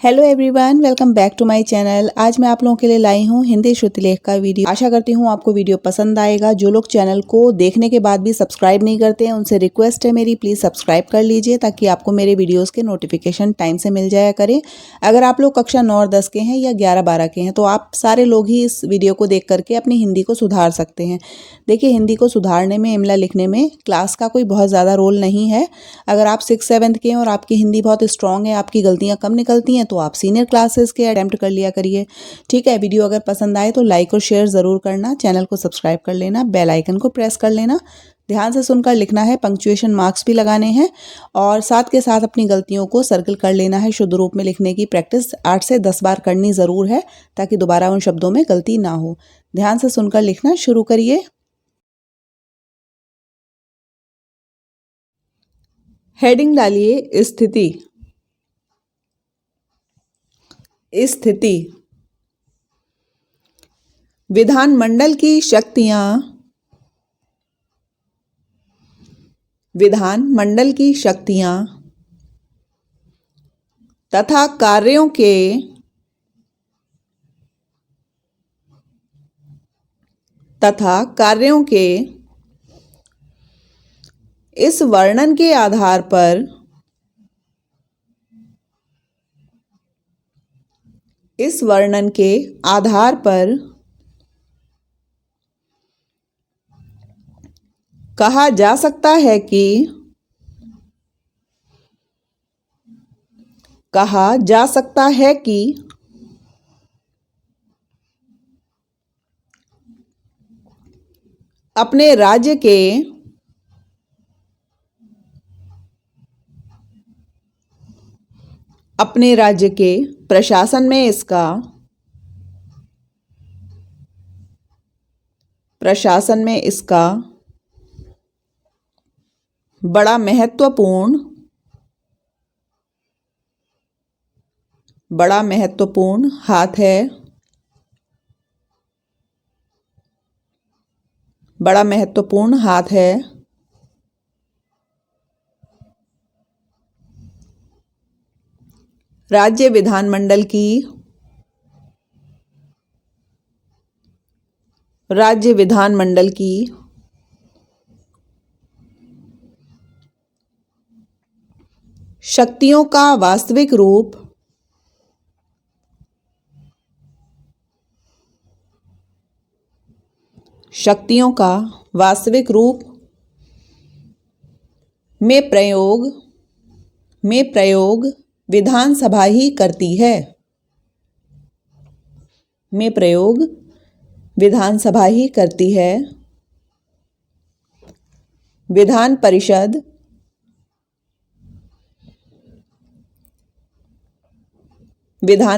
Hello everyone, welcome back to my channel. आज मैं आप लोगों के लिए लाई हूँ हिंदी श्रुतिलेख का वीडियो। आशा करती हूँ आपको वीडियो पसंद आएगा। जो लोग चैनल को देखने के बाद भी सब्सक्राइब नहीं करते हैं उनसे रिक्वेस्ट है मेरी, प्लीज़ सब्सक्राइब कर लीजिए ताकि आपको मेरे वीडियोस के नोटिफिकेशन टाइम से मिल जाया करें। अगर आप लोग कक्षा 9 और 10 के हैं या 11-12 के हैं तो आप सारे लोग ही इस वीडियो को देख करके अपनी हिंदी को सुधार सकते हैं। देखिए, हिंदी को सुधारने में, इमला लिखने में क्लास का कोई बहुत ज़्यादा रोल नहीं है। अगर आप 6-7 के हैं और आपकी हिंदी बहुत स्ट्रांग है, आपकी गलतियाँ कम निकलती हैं तो आप सीनियर क्लासेस के अटेम्प्ट कर लिया करिए। ठीक है, वीडियो अगर पसंद आए तो लाइक और शेयर ज़रूर करना, चैनल को सब्सक्राइब कर लेना, बेल आइकन को प्रेस कर लेना। ध्यान से सुनकर लिखना है, पंक्चुएशन मार्क्स भी लगाने हैं और साथ के साथ अपनी गलतियों को सर्कल कर लेना है। शुद्ध रूप में लिखने की प्रैक्टिस 8 से 10 बार करनी ज़रूर है ताकि दोबारा उन शब्दों में गलती ना हो। ध्यान से सुनकर लिखना शुरू करिए। हेडिंग डालिए स्थिति। स्थिति। विधानमंडल की शक्तियां, विधानमंडल की शक्तियां तथा कार्यों के इस वर्णन के आधार पर कहा जा सकता है कि अपने राज्य के प्रशासन में इसका बड़ा महत्वपूर्ण हाथ है। बड़ा महत्वपूर्ण हाथ है। राज्य विधानमंडल की शक्तियों का वास्तविक रूप में प्रयोग विधानसभा ही करती है। विधान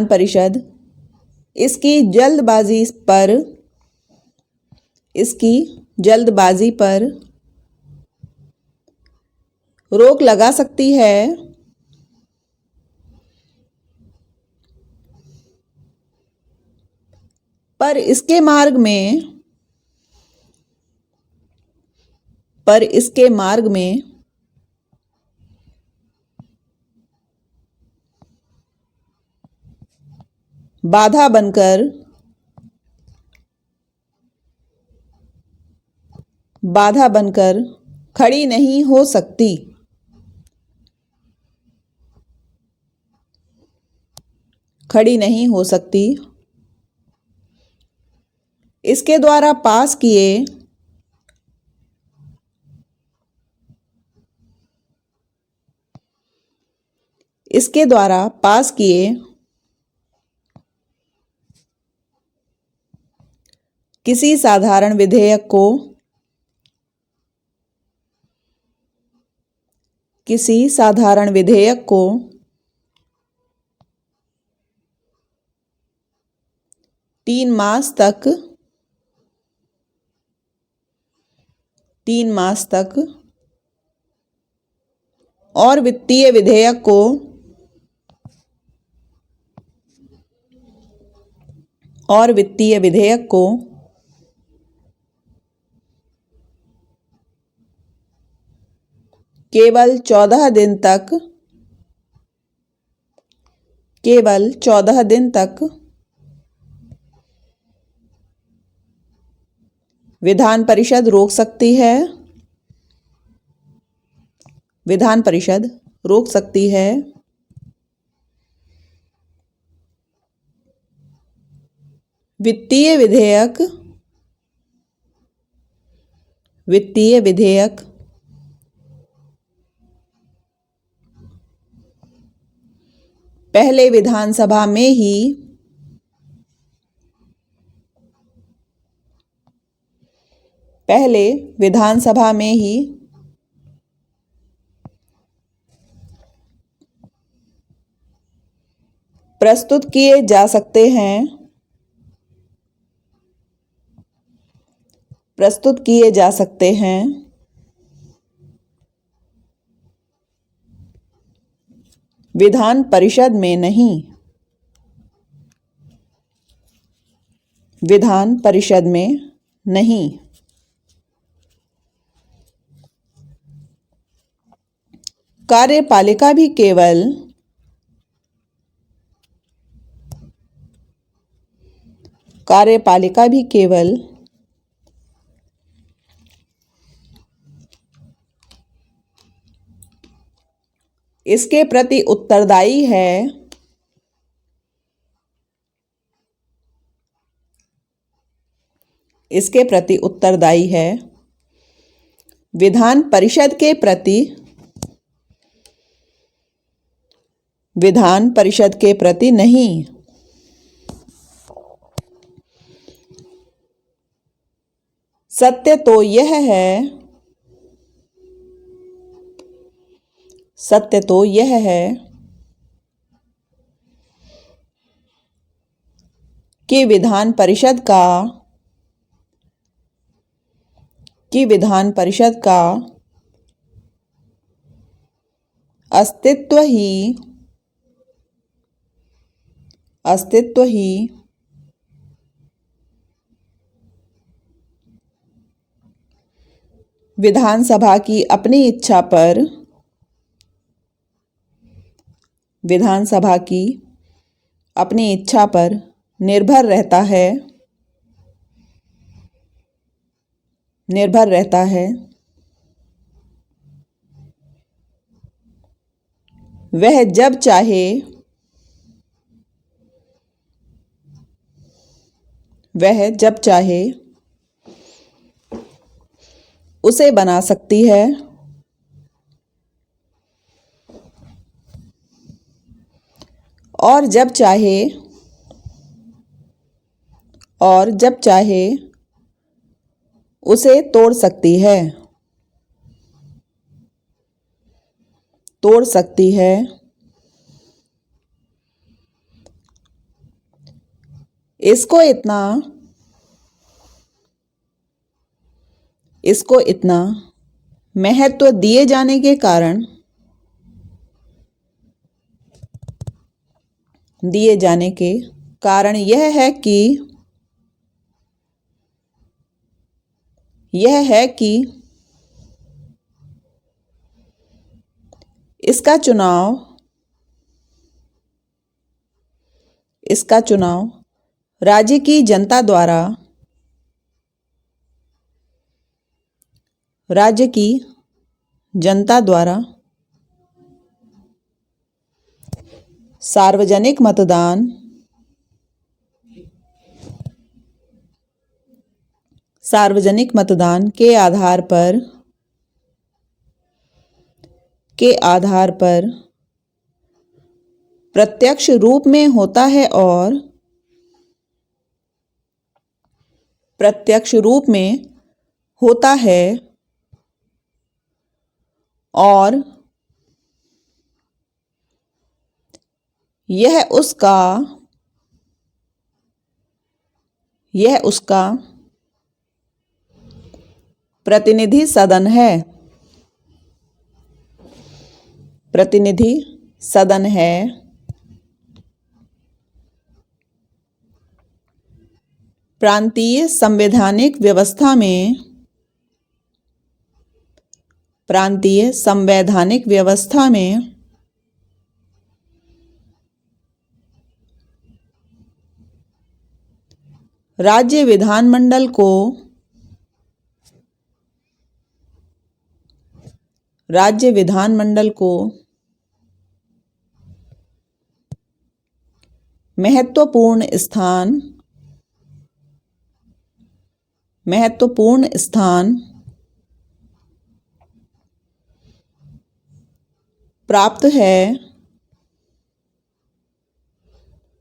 परिषद इसकी जल्दबाजी पर रोक लगा सकती है, पर इसके मार्ग में बाधा बनकर खड़ी नहीं हो सकती। इसके द्वारा पास किए किसी साधारण विधेयक को 3 मास तक और वित्तीय विधेयक को केवल 14 दिन तक केवल 14 दिन तक विधान परिषद रोक सकती है। विधान परिषद रोक सकती है। वित्तीय विधेयक, वित्तीय विधेयक पहले विधानसभा में ही, पहले विधानसभा में ही प्रस्तुत किए जा सकते हैं, प्रस्तुत किए जा सकते हैं। विधान परिषद में नहीं, विधान परिषद में नहीं। कार्यपालिका भी केवल, कार्यपालिका भी केवल इसके प्रति उत्तरदायी है, इसके प्रति उत्तरदायी है। विधान परिषद के प्रति, विधान परिषद के प्रति नहीं। सत्य तो यह है, सत्य तो यह है कि विधान परिषद का, कि विधान परिषद का अस्तित्व ही, अस्तित्व ही विधानसभा की अपनी इच्छा पर, विधानसभा की अपनी इच्छा पर निर्भर रहता है, निर्भर रहता है। वह जब चाहे, वह जब चाहे उसे बना सकती है, और जब चाहे, और जब चाहे उसे तोड़ सकती है, तोड़ सकती है। इसको इतना, इसको इतना महत्व दिए जाने के कारण, दिए जाने के कारण यह है कि, यह है कि इसका चुनाव, इसका चुनाव राज्य की जनता द्वारा, राज्य की जनता द्वारा सार्वजनिक मतदान, सार्वजनिक मतदान के आधार पर, के आधार पर प्रत्यक्ष रूप में होता है, और प्रत्यक्ष रूप में होता है, और यह उसका, यह उसका प्रतिनिधि सदन है, प्रतिनिधि सदन है। प्रांतीय संवैधानिक व्यवस्था में, प्रांतीय संवैधानिक व्यवस्था में राज्य विधानमंडल को महत्वपूर्ण स्थान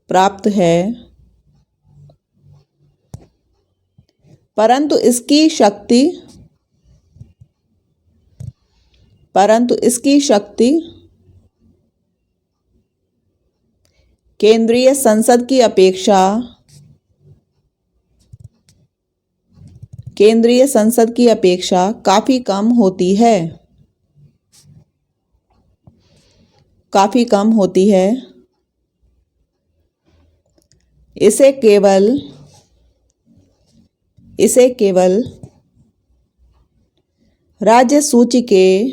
प्राप्त है परंतु इसकी शक्ति केंद्रीय संसद की अपेक्षा काफी कम होती है। इसे केवल राज्य सूची के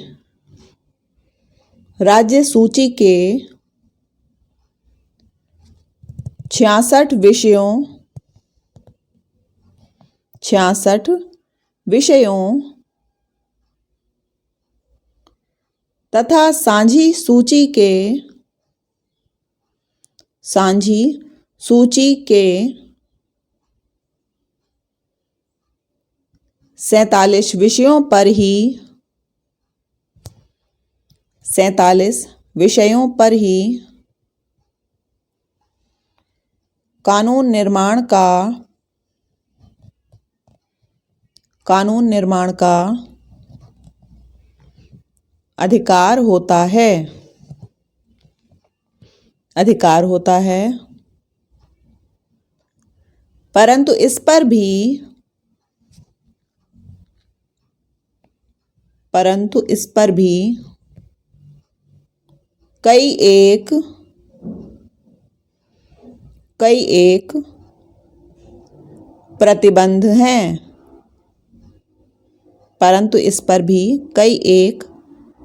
66 विषयों तथा साझी सूची के 47 विषयों पर ही कानून निर्माण का अधिकार होता है परंतु इस पर भी कई एक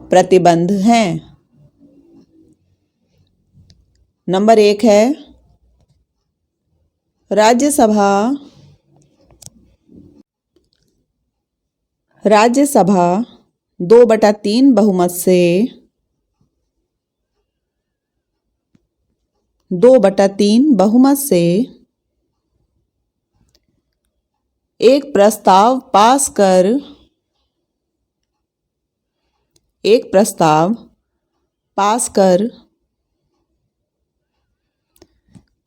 प्रतिबंध हैं। नंबर 1 है राज्यसभा 2/3 बहुमत से एक प्रस्ताव पास कर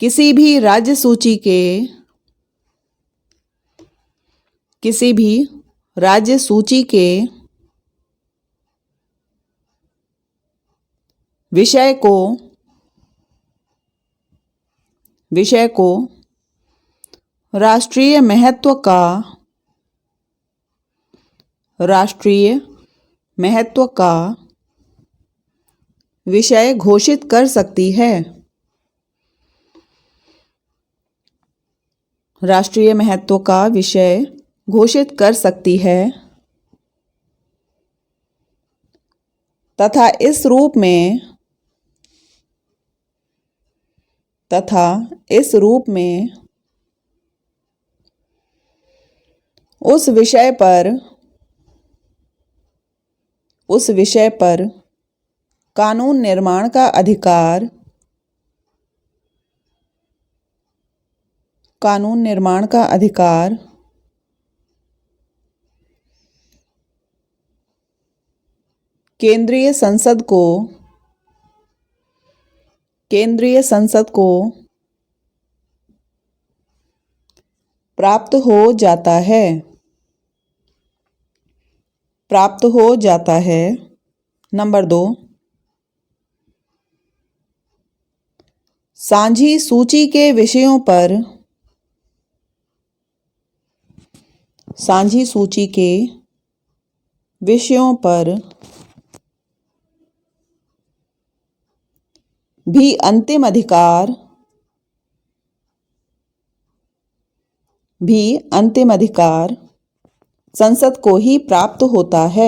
किसी भी राज्य सूची के विषय को राष्ट्रीय महत्व का विषय घोषित कर सकती है। राष्ट्रीय महत्व का विषय घोषित कर सकती है तथा इस रूप में उस विषय पर कानून निर्माण का अधिकार केंद्रीय संसद को प्राप्त हो जाता है। नंबर 2 साझी सूची के विषयों पर भी अंतिम अधिकार संसद को ही प्राप्त होता है।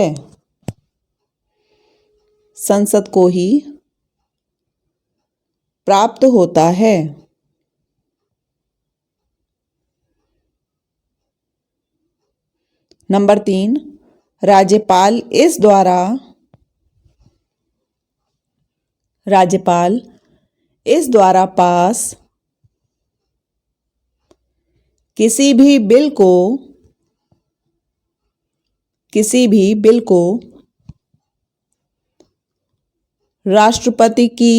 नंबर 3, राज्यपाल इस द्वारा पास किसी भी बिल को राष्ट्रपति की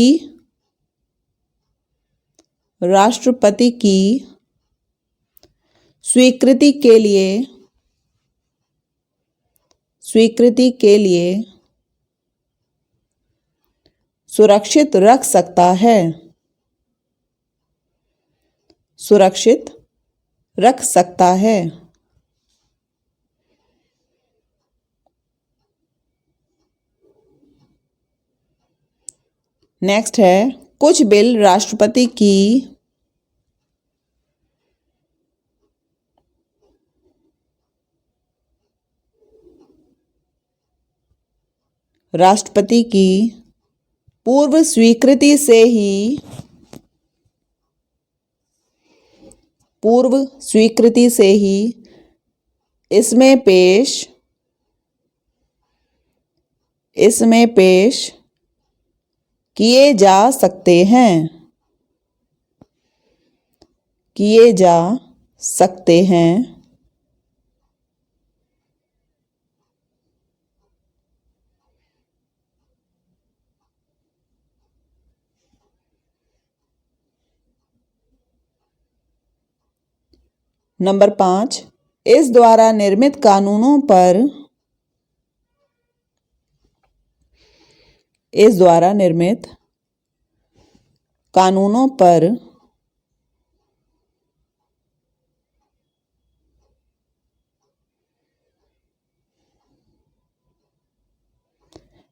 स्वीकृति के लिए सुरक्षित रख सकता है। नेक्स्ट है, कुछ बिल राष्ट्रपति की पूर्व स्वीकृति से ही इसमें पेश किए जा सकते हैं। नंबर 5, इस द्वारा निर्मित कानूनों पर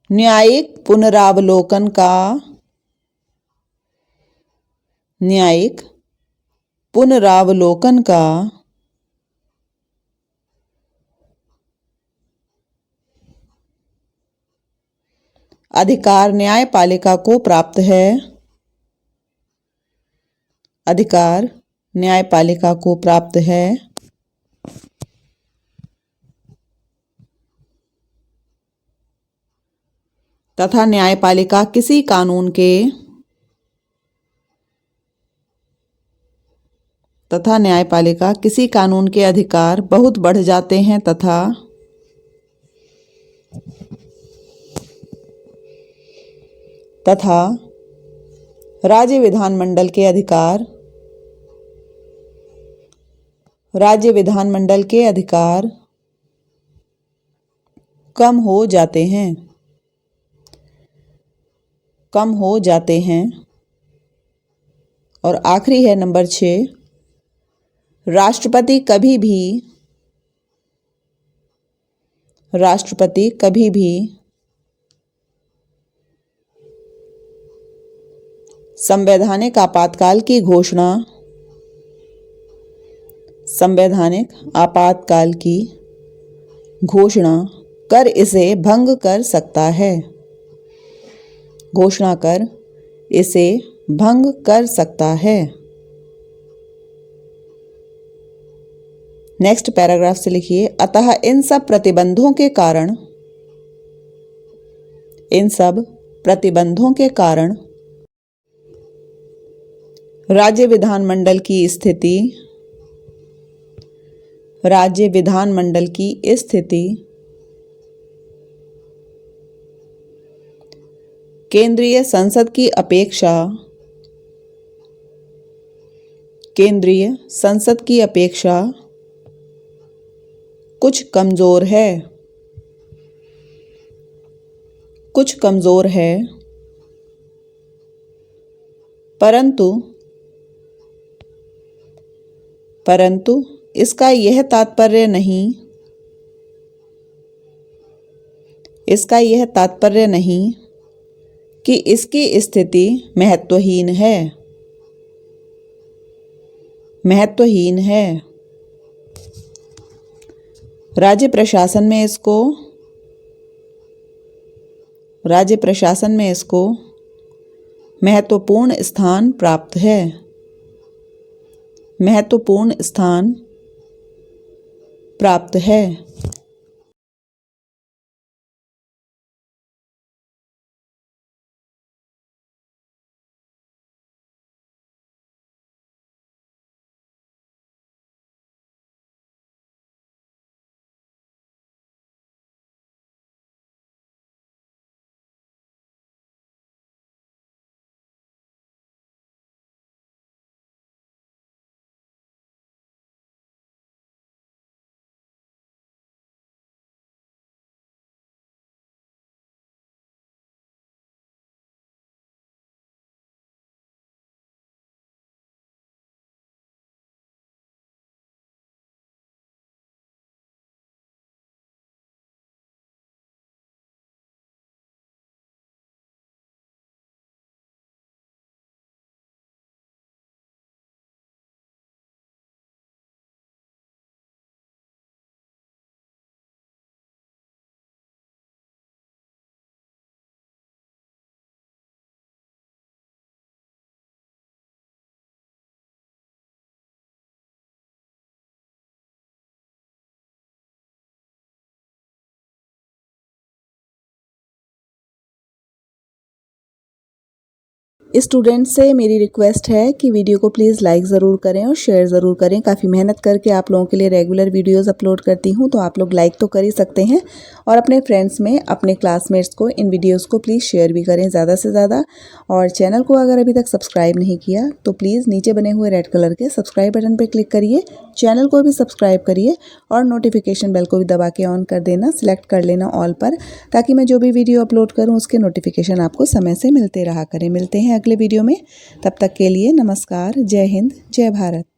न्यायिक पुनरावलोकन का अधिकार न्यायपालिका को प्राप्त है। तथा न्यायपालिका किसी कानून के अधिकार बहुत बढ़ जाते हैं तथा राज्य विधानमंडल के अधिकार कम हो जाते हैं। और आखिरी है नंबर 6, राष्ट्रपति कभी भी संवैधानिक आपातकाल की घोषणा कर इसे भंग कर सकता है। नेक्स्ट पैराग्राफ से लिखिए, अतः इन सब प्रतिबंधों के कारण राज्य विधानमंडल की स्थिति केंद्रीय संसद की अपेक्षा कुछ कमजोर है, परंतु इसका यह तात्पर्य नहीं कि इसकी स्थिति महत्वहीन है। राज्य प्रशासन में इसको महत्वपूर्ण स्थान प्राप्त है। स्टूडेंट से मेरी रिक्वेस्ट है कि वीडियो को प्लीज़ लाइक ज़रूर करें और शेयर ज़रूर करें। काफ़ी मेहनत करके आप लोगों के लिए रेगुलर वीडियोस अपलोड करती हूं, तो आप लोग लाइक तो कर ही सकते हैं और अपने फ्रेंड्स में, अपने क्लासमेट्स को इन वीडियोस को प्लीज़ शेयर भी करें ज़्यादा से ज़्यादा। और चैनल को अगर अभी तक सब्सक्राइब नहीं किया तो प्लीज़ नीचे बने हुए रेड कलर के सब्सक्राइब बटन पर क्लिक करिए, चैनल को भी सब्सक्राइब करिए और नोटिफिकेशन बेल को भी दबा के ऑन कर देना, सिलेक्ट कर लेना ऑल पर, ताकि मैं जो भी वीडियो अपलोड करूँ उसके नोटिफिकेशन आपको समय से मिलते रहा करें। मिलते हैं अगले वीडियो में, तब तक के लिए नमस्कार। जय हिंद, जय भारत।